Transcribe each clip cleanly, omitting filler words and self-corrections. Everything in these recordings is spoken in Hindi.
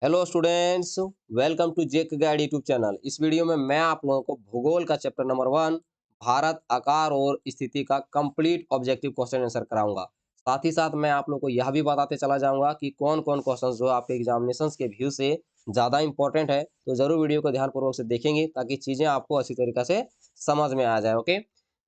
Hello students, welcome to Jake Guide YouTube channel. इस वीडियो में मैं आप लोगों को भूगोल का चैप्टर नंबर 1 भारत आकार और स्थिति का कंप्लीट ऑब्जेक्टिव क्वेश्चन आंसर कराऊंगा। साथ ही साथ मैं आप लोगों को यह भी बताते चला जाऊंगा कि कौन कौन क्वेश्चन जो आपके एग्जामिनेशंस के व्यू से ज़्यादा इंपॉर्टेंट है। तो ज़रूर वीडियो को ध्यानपूर्वक से देखेंगे ताकि चीज़ें आपको अच्छी तरीके से समझ में आ जाए। ओके,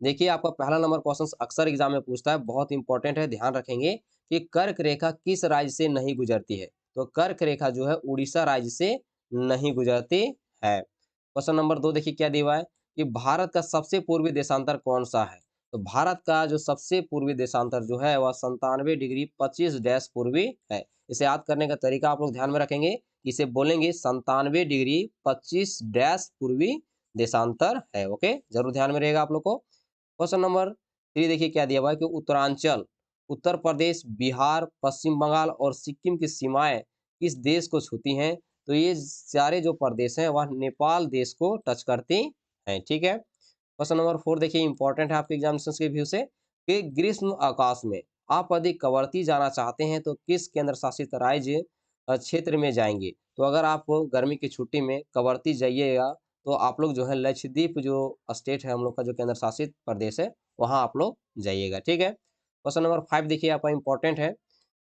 देखिए आपका पहला नंबर क्वेश्चन अक्सर एग्जाम में पूछता है, बहुत इंपॉर्टेंट है, ध्यान रखेंगे कि कर्क रेखा किस राज्य से नहीं गुजरती है। तो कर्क रेखा जो है उड़ीसा राज्य से नहीं गुजरती है। क्वेश्चन नंबर 2 देखिए क्या दिया हुआ है कि भारत का सबसे पूर्वी देशांतर कौन सा है। तो भारत का जो सबसे पूर्वी देशांतर जो है वह 97 डिग्री 25 डैश पूर्वी है। इसे याद करने का तरीका आप लोग ध्यान में रखेंगे, इसे बोलेंगे 97 डिग्री 25 डैश पूर्वी देशांतर है। ओके, जरूर ध्यान में रहेगा आप लोग को। क्वेश्चन नंबर 3 देखिए क्या दिया हुआ है कि उत्तरांचल, उत्तर प्रदेश, बिहार, पश्चिम बंगाल और सिक्किम की सीमाएं किस देश को छूती हैं। तो ये सारे जो प्रदेश हैं वह नेपाल देश को टच करती हैं। ठीक है। क्वेश्चन नंबर 4 देखिए इंपॉर्टेंट है आपके एग्जामिनेशन के व्यू से कि ग्रीष्म अवकाश में आप यदि कवरती जाना चाहते हैं तो किस केंद्र शासित राज्य क्षेत्र में जाएंगे। तो अगर आप गर्मी की छुट्टी में कवरती जाइएगा तो आप लोग जो है लक्षद्वीप जो स्टेट है हम लोग का जो केंद्र शासित प्रदेश है वहाँ आप लोग जाइएगा। ठीक है। क्वेश्चन नंबर 5 देखिए आपका इंपॉर्टेंट है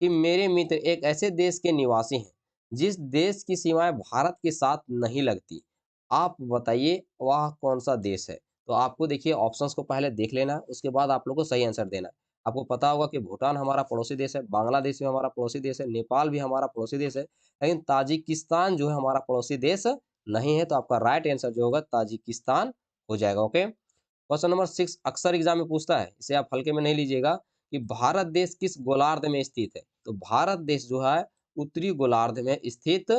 कि मेरे मित्र एक ऐसे देश के निवासी हैं जिस देश की सीमाएं भारत के साथ नहीं लगती। आप बताइए वह कौन सा देश है। तो आपको देखिए ऑप्शंस को पहले देख लेना है, उसके बाद आप लोग को सही आंसर देना है। आपको पता होगा कि भूटान हमारा पड़ोसी देश है, बांग्लादेश भी हमारा पड़ोसी देश है, नेपाल भी हमारा पड़ोसी देश है, लेकिन ताजिकिस्तान जो है हमारा पड़ोसी देश नहीं है। तो आपका राइट आंसर जो होगा ताजिकिस्तान हो जाएगा। ओके। क्वेश्चन नंबर 6 अक्सर एग्जाम में पूछता है, इसे आप हल्के में नहीं लीजिएगा कि भारत देश किस गोलार्ध में स्थित है। तो भारत देश जो है उत्तरी गोलार्ध में स्थित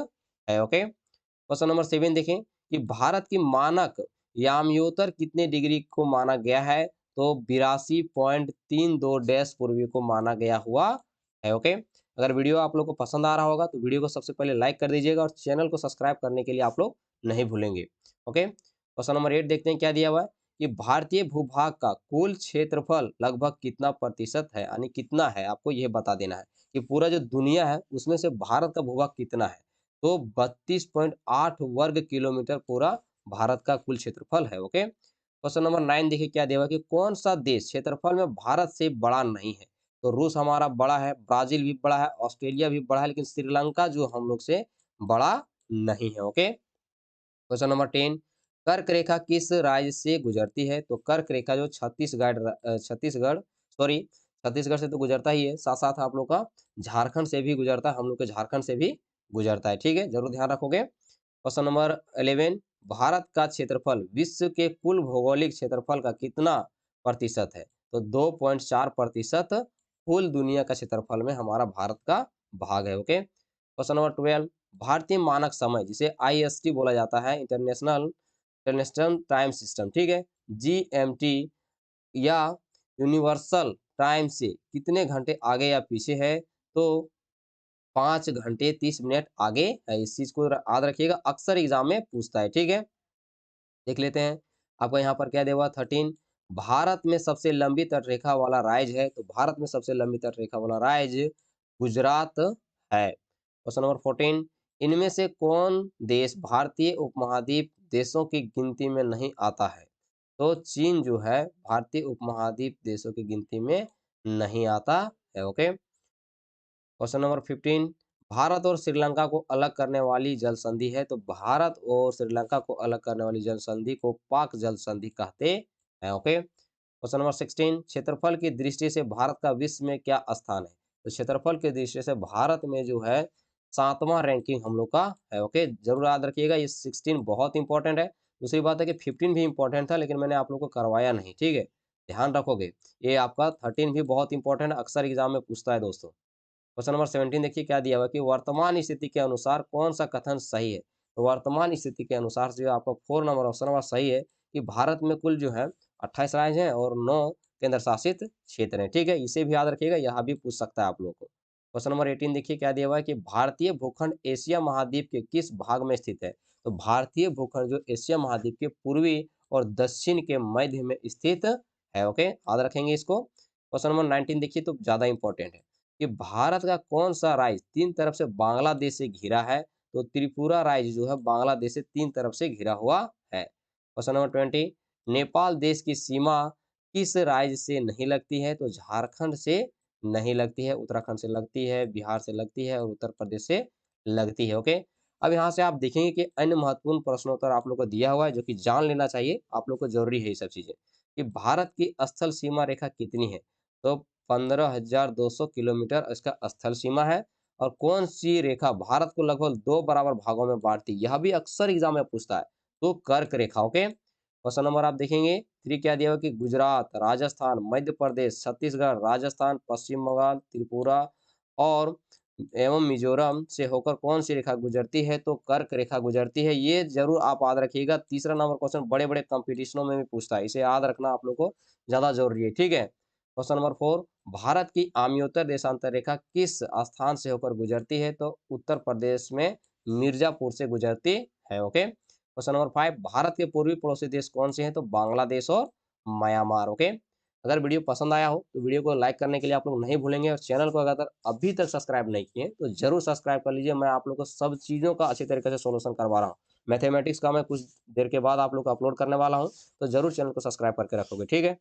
है। ओके। क्वेश्चन नंबर 7 देखें कि भारत की मानक याम्योतर कितने डिग्री को माना गया है। तो 82.32 पूर्वी को माना गया हुआ है। ओके। अगर वीडियो आप लोग को पसंद आ रहा होगा तो वीडियो को सबसे पहले लाइक कर दीजिएगा और चैनल को सब्सक्राइब करने के लिए आप लोग नहीं भूलेंगे। ओके। क्वेश्चन नंबर 8 देखते हैं क्या दिया हुआ है कि भारतीय भूभाग का कुल क्षेत्रफल लगभग कितना प्रतिशत है, यानी कितना है आपको यह बता देना है कि पूरा जो दुनिया है उसमें से भारत का भूभाग कितना है। तो 32.8 वर्ग किलोमीटर पूरा भारत का कुल क्षेत्रफल है। ओके। क्वेश्चन नंबर 9 देखिए क्या दिया हुआ है कि कौन सा देश क्षेत्रफल में भारत से बड़ा नहीं है। तो रूस हमारा बड़ा है, ब्राजील भी बड़ा है, ऑस्ट्रेलिया भी बड़ा है, लेकिन श्रीलंका जो हम लोग से बड़ा नहीं है। ओके। क्वेश्चन नंबर 10 कर्क रेखा किस राज्य से गुजरती है। तो कर्क रेखा जो छत्तीसगढ़ सॉरी छत्तीसगढ़ से तो गुजरता ही है, साथ साथ आप लोग का झारखंड से भी गुजरता है, हम लोग के झारखंड से भी गुजरता है। ठीक है, जरूर ध्यान रखोगे। क्वेश्चन नंबर 11 भारत का क्षेत्रफल विश्व के कुल भौगोलिक क्षेत्रफल का कितना प्रतिशत है। तो 2.4% कुल दुनिया का क्षेत्रफल में हमारा भारत का भाग है। ओके। क्वेश्चन नंबर 12 भारतीय मानक समय जिसे आईएसटी बोला जाता है, इंटरनेशनल इंटरनेशनल टाइम सिस्टम, ठीक है, जीएमटी या यूनिवर्सल टाइम से कितने घंटे आगे या पीछे है। तो 5 घंटे 30 मिनट आगे है। इस चीज को याद रखिएगा, अक्सर एग्जाम में पूछता है। ठीक है, देख लेते हैं आपको यहाँ पर क्या दिया हुआ 13 भारत में सबसे लंबी तटरेखा वाला राज्य है। तो भारत में सबसे लंबी तटरेखा वाला राज्य गुजरात है। क्वेश्चन नंबर 14 इनमें से कौन देश भारतीय उपमहाद्वीप देशों की गिनती में नहीं आता है। तो चीन जो है भारतीय उपमहाद्वीप देशों की गिनती में नहीं आता है। ओके। क्वेश्चन नंबर 15 भारत और श्रीलंका को अलग करने वाली जल संधि है। तो भारत और श्रीलंका को अलग करने वाली जल संधि को पाक जल संधि कहते हैं। ओके। क्वेश्चन नंबर 16 क्षेत्रफल की दृष्टि से भारत का विश्व में क्या स्थान है। तो क्षेत्रफल की दृष्टि से भारत में जो है 7वां रैंकिंग हम लोग का है। ओके, जरूर याद रखिएगा, ये 16 बहुत इंपॉर्टेंट है। दूसरी बात है कि 15 भी इंपॉर्टेंट था लेकिन मैंने आप लोग को करवाया नहीं। ठीक है, ध्यान रखोगे। ये आपका 13 भी बहुत इंपॉर्टेंट है, अक्सर एग्जाम में पूछता है दोस्तों। क्वेश्चन नंबर 17 देखिए क्या दिया हुआ है कि वर्तमान स्थिति के अनुसार कौन सा कथन सही है। तो वर्तमान स्थिति के अनुसार जो आपका 4 नंबर ऑप्शन नंबर सही है कि भारत में कुल जो है 28 राज्य हैं और 9 केंद्र शासित क्षेत्र हैं। ठीक है, इसे भी याद रखिएगा, यहाँ भी पूछ सकता है आप लोग को। क्वेश्चन नंबर 18 देखिए क्या दिया हुआ है कि भारतीय भूखंड एशिया महाद्वीप के किस भाग में स्थित है। तो भारतीय भूखंड जो एशिया महाद्वीप के पूर्वी और दक्षिण के मध्य में स्थित है। ओके, याद रखेंगे इसको। क्वेश्चन नंबर 19 देखिए तो ज्यादा इंपॉर्टेंट है कि भारत का कौन सा राज्य तीन तरफ से बांग्लादेश से घिरा है। तो त्रिपुरा राज्य जो है बांग्लादेश से 3 तरफ से घिरा हुआ है। क्वेश्चन नंबर 20, नेपाल देश की सीमा किस राज्य से नहीं लगती है? तो झारखंड से नहीं लगती है, उत्तराखंड से लगती है, बिहार से लगती है और उत्तर प्रदेश से लगती है। ओके। अब यहाँ से आप देखेंगे कि अन्य महत्वपूर्ण प्रश्नोत्तर आप लोग को दिया हुआ है जो कि जान लेना चाहिए, आप लोग को ज़रूरी है ये सब चीज़ें, कि भारत की स्थल सीमा रेखा कितनी है? तो 15,200 किलोमीटर इसका स्थल सीमा है। और कौन-सी रेखा भारत को लगभग 2 बराबर भागों में बाँटती है? यह भी अक्सर एग्ज़ाम में पूछता है। तो कर्क रेखा, ओके। क्वेश्चन नंबर आप देखेंगे 3 क्या दिया हुआ कि गुजरात, राजस्थान, मध्य प्रदेश, छत्तीसगढ़, राजस्थान, पश्चिम बंगाल, त्रिपुरा और एवं मिजोरम से होकर कौन-सी रेखा गुजरती है? तो कर्क रेखा गुजरती है। ये ज़रूर आप याद रखिएगा, तीसरा नंबर क्वेश्चन बड़े-बड़े कॉम्पिटिशनों में भी पूछता है। इसे याद रखना आप लोग को ज़्यादा ज़रूरी है, ठीक है? क्वेश्चन नंबर 4, भारत की आमयोत्तर देशांतर रेखा किस स्थान से होकर गुजरती है? तो उत्तर प्रदेश में मिर्ज़ापुर से गुजरती है, ओके? क्वेश्चन नंबर 5, भारत के पूर्वी पड़ोसी देश कौन से हैं? तो बांग्लादेश और म्यांमार, ओके? अगर वीडियो पसंद आया हो तो वीडियो को लाइक करने के लिए आप लोग नहीं भूलेंगे और चैनल को अगर अभी तक सब्सक्राइब नहीं किए हैं तो ज़रूर सब्सक्राइब कर लीजिए। मैं आप लोग को सब चीज़ों का अच्छी तरीके से सॉल्यूशन करवा रहा हूँ। मैथमेटिक्स का मैं कुछ देर के बाद आप लोग को अपलोड करने वाला हूँ, तो ज़रूर चैनल को सब्सक्राइब करके रखोगे, ठीक है?